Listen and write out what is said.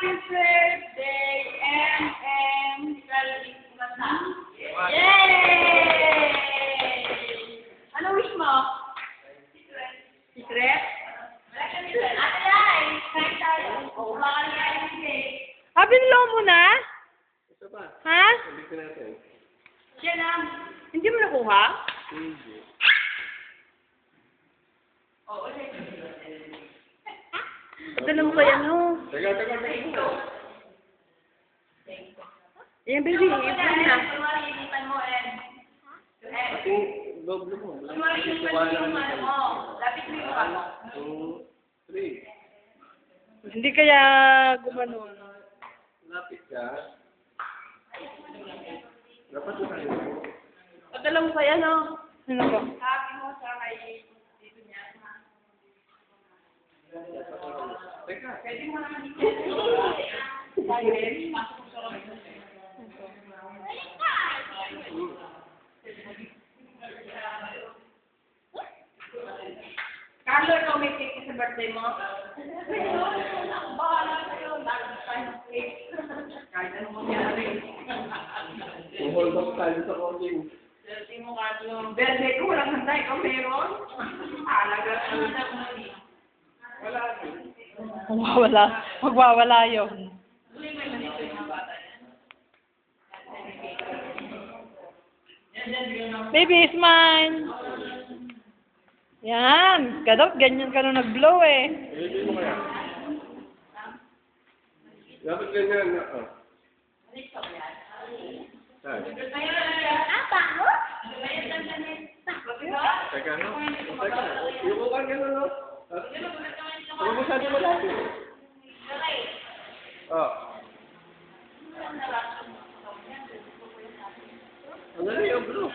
Happy birthday, M.M. Yay! Ano wish mo? Secret? Ate Lai, kain tayo. Oo, baka nila yung cake. Binilo mo na? Isa pa. Ha? Balik na natin. Siya lang. Hindi mo nakuha? Hindi. Oo, Dala mo kaya no? Taga. Yan, baby. Ipon na. Kumalipan mo, Ed. Ating loob mo. Kumalipan mo yung ano mo. Lapit mo yung ano. 2, 3. Hindi kaya gumanon. Lapit ka. Dapat na kayo. Dala mo kaya no? Ano ko? Sabi mo sa kay dito niya. Teka. Pwede mo naman dito. Pasok sa room. Carlo, ikaw may cake sa birthday mo? Bahala sa'yo. Lagi tayo ng cake. Kahit ano mangyari. Hold up tayo sa calling. Birthday mo, Carlo. Birthday ko, walang handa. Ikaw meron? Halaga. Wala. Magwawala yun. Baby, smile! Yan! Kadok, ganyan ka nung nag-blow eh. Ilagay mo kaya. Dapat ganyan na. Saan? Teka, no? Teka. Yung ka gano'n, no? Huwag masyado malapit. Ano na yung blue?